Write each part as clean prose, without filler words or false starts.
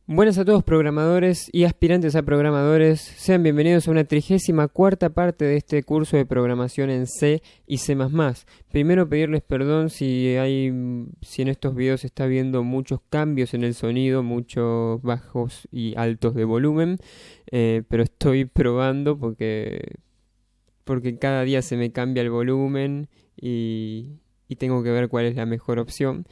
Buenas a todos programadores y aspirantes a programadores, sean bienvenidos a una 34ª parte de este curso de programación en C y C++. Primero pedirles perdón si en estos videos se está viendo muchos cambios en el sonido, muchos bajos y altos de volumen, pero estoy probando porque cada día se me cambia el volumen y tengo que ver cuál es la mejor opción,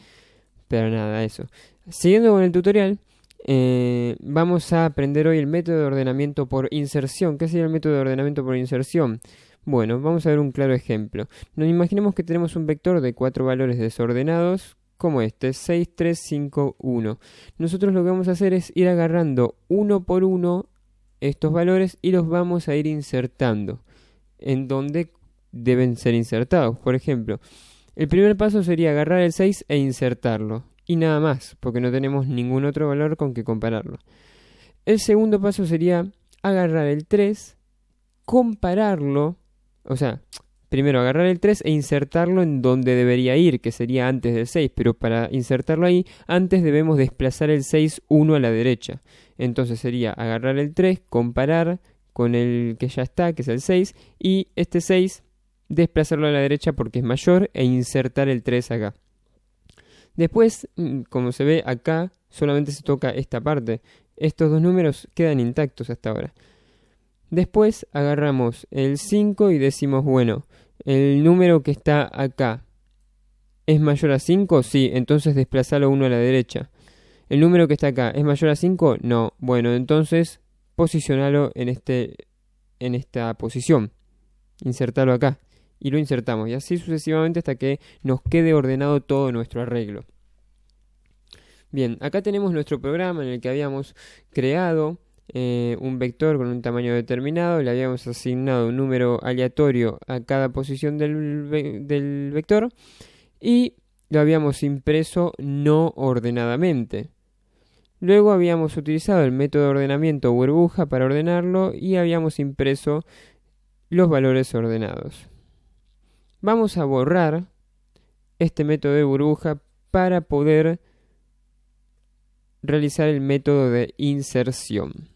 pero nada, eso. Siguiendo con el tutorial. Vamos a aprender hoy el método de ordenamiento por inserción. ¿Qué sería el método de ordenamiento por inserción? Bueno, vamos a ver un claro ejemplo. Nos imaginemos que tenemos un vector de 4 valores desordenados, como este, 6, 3, 5, 1. Nosotros lo que vamos a hacer es ir agarrando uno por uno estos valores y los vamos a ir insertando en donde deben ser insertados. Por ejemplo, el primer paso sería agarrar el 6 e insertarlo. Y nada más, porque no tenemos ningún otro valor con que compararlo. El segundo paso sería agarrar el 3, compararlo, o sea, primero agarrar el 3 e insertarlo en donde debería ir, que sería antes del 6, pero para insertarlo ahí, antes debemos desplazar el 6 1 a la derecha. Entonces sería agarrar el 3, comparar con el que ya está, que es el 6, y este 6 desplazarlo a la derecha porque es mayor e insertar el 3 acá. Después, como se ve acá, solamente se toca esta parte. Estos dos números quedan intactos hasta ahora. Después agarramos el 5 y decimos, bueno, el número que está acá ¿es mayor a 5? Sí, entonces desplazalo 1 a la derecha. ¿El número que está acá es mayor a 5? No. Bueno, entonces posicionalo en esta posición. Insertalo acá. Y lo insertamos, y así sucesivamente hasta que nos quede ordenado todo nuestro arreglo. Bien, acá tenemos nuestro programa en el que habíamos creado un vector con un tamaño determinado, le habíamos asignado un número aleatorio a cada posición del vector y lo habíamos impreso no ordenadamente. Luego habíamos utilizado el método de ordenamiento burbuja para ordenarlo y habíamos impreso los valores ordenados. Vamos a borrar este método de burbuja para poder realizar el método de inserción.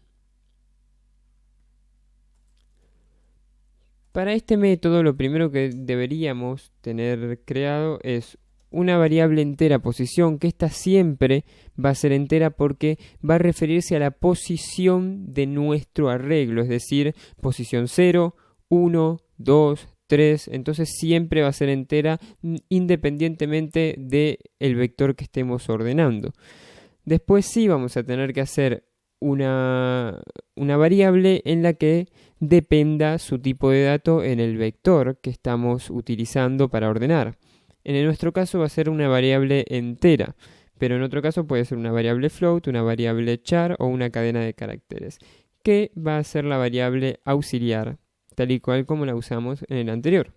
Para este método lo primero que deberíamos tener creado es una variable entera posición, que esta siempre va a ser entera porque va a referirse a la posición de nuestro arreglo, es decir, posición 0, 1, 2, 3, entonces siempre va a ser entera independientemente del vector que estemos ordenando. Después sí vamos a tener que hacer una variable en la que dependa su tipo de dato en el vector que estamos utilizando para ordenar. En nuestro caso va a ser una variable entera, pero en otro caso puede ser una variable float, una variable char o una cadena de caracteres, que va a ser la variable auxiliar, tal y cual como la usamos en el anterior.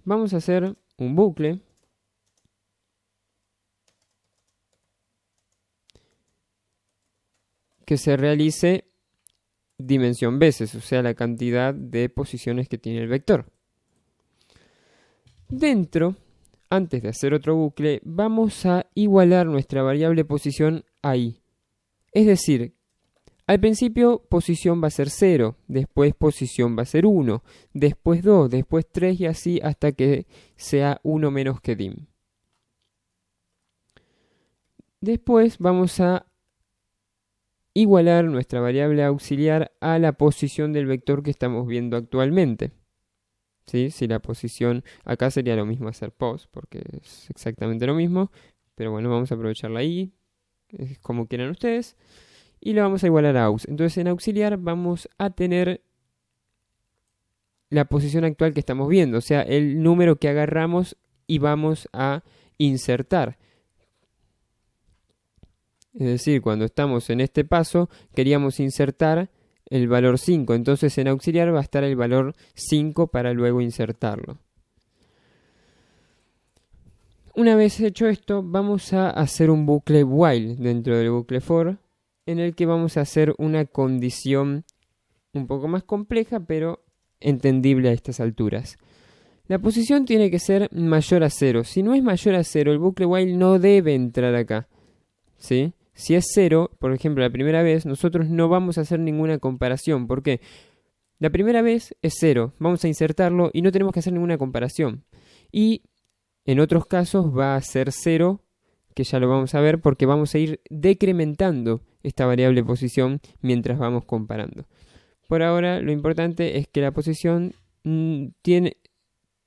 Vamos a hacer un bucle que se realice dimensión veces, o sea, la cantidad de posiciones que tiene el vector. Dentro, antes de hacer otro bucle, vamos a igualar nuestra variable posición ahí. Es decir, al principio posición va a ser 0, después posición va a ser 1, después 2, después 3 y así hasta que sea 1 menos que dim. Después vamos a igualar nuestra variable auxiliar a la posición del vector que estamos viendo actualmente. ¿Sí? Si la posición acá sería lo mismo hacer pos, porque es exactamente lo mismo, pero bueno, vamos a aprovecharla ahí, es como quieran ustedes. Y lo vamos a igualar a aux. Entonces en auxiliar vamos a tener la posición actual que estamos viendo, o sea, el número que agarramos y vamos a insertar. Es decir, cuando estamos en este paso, queríamos insertar el valor 5. Entonces en auxiliar va a estar el valor 5 para luego insertarlo. Una vez hecho esto, vamos a hacer un bucle while dentro del bucle for, en el que vamos a hacer una condición un poco más compleja, pero entendible a estas alturas. La posición tiene que ser mayor a 0. Si no es mayor a 0, el bucle while no debe entrar acá. ¿sí? Si es 0, por ejemplo, la primera vez, nosotros no vamos a hacer ninguna comparación. ¿Por qué? La primera vez es 0, vamos a insertarlo y no tenemos que hacer ninguna comparación. Y en otros casos va a ser 0, que ya lo vamos a ver, porque vamos a ir decrementando esta variable posición mientras vamos comparando. Por ahora, lo importante es que la posición tiene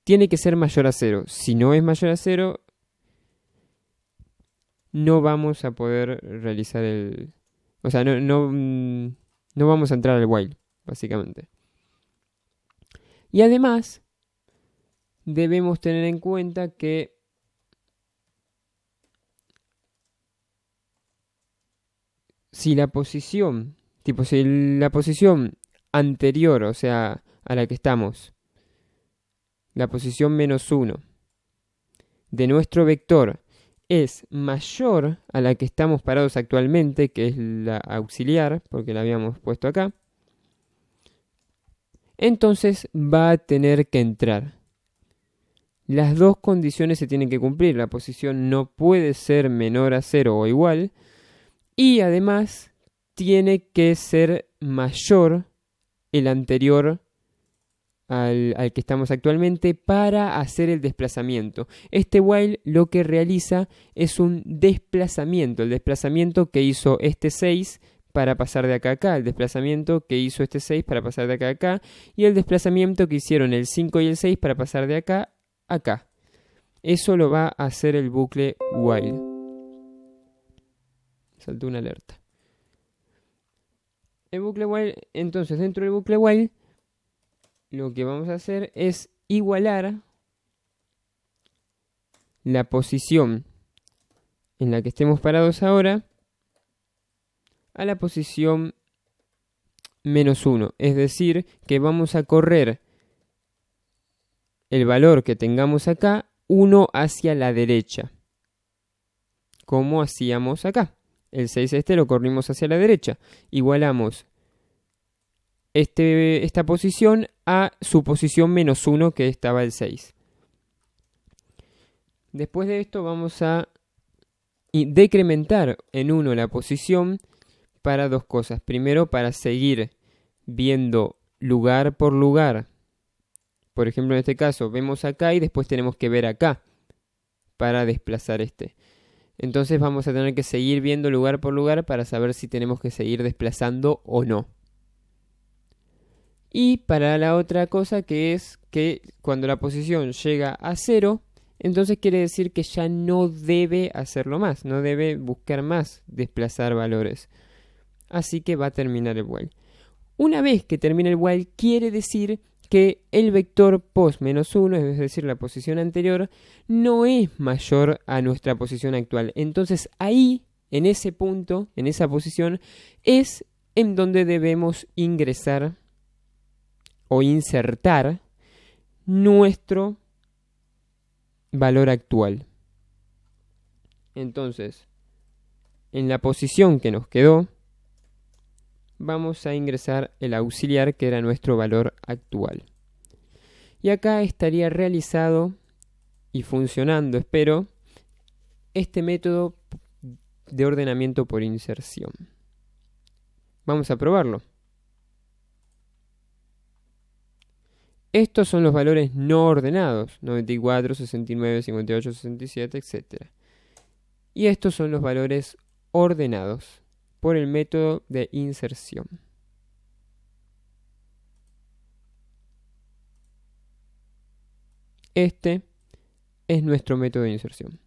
que ser mayor a 0. Si no es mayor a 0, no vamos a poder realizar el... O sea, no vamos a entrar al while, básicamente. Y además, debemos tener en cuenta que si la posición anterior, o sea, a la que estamos, la posición -1 de nuestro vector es mayor a la que estamos parados actualmente, que es la auxiliar, porque la habíamos puesto acá, entonces va a tener que entrar. Las dos condiciones se tienen que cumplir. La posición no puede ser menor a 0 o igual, y además tiene que ser mayor el anterior al que estamos actualmente para hacer el desplazamiento. Este while lo que realiza es un desplazamiento, el desplazamiento que hizo este 6 para pasar de acá a acá, el desplazamiento que hizo este 6 para pasar de acá a acá, y el desplazamiento que hicieron el 5 y el 6 para pasar de acá a acá. Eso lo va a hacer el bucle while. Saltó una alerta. El bucle while, entonces dentro del bucle while lo que vamos a hacer es igualar la posición en la que estemos parados ahora a la posición -1. Es decir, que vamos a correr el valor que tengamos acá 1 hacia la derecha, como hacíamos acá. El 6 lo corrimos hacia la derecha. Igualamos esta posición a su posición -1, que estaba el 6. Después de esto vamos a decrementar en 1 la posición para dos cosas. Primero, para seguir viendo lugar por lugar. Por ejemplo, en este caso vemos acá y después tenemos que ver acá para desplazar este. Entonces vamos a tener que seguir viendo lugar por lugar para saber si tenemos que seguir desplazando o no. Y para la otra cosa, que es que cuando la posición llega a 0, entonces quiere decir que ya no debe hacerlo más, no debe buscar más desplazar valores. Así que va a terminar el while. Una vez que termine el while, quiere decir que el vector post -1, es decir, la posición anterior, no es mayor a nuestra posición actual. Entonces ahí, en ese punto, en esa posición, es en donde debemos ingresar o insertar nuestro valor actual. Entonces, en la posición que nos quedó, vamos a ingresar el auxiliar, que era nuestro valor actual. Y acá estaría realizado y funcionando, espero, este método de ordenamiento por inserción. Vamos a probarlo. Estos son los valores no ordenados, 94, 69, 58, 67, etc. Y estos son los valores ordenados por el método de inserción. Este es nuestro método de inserción.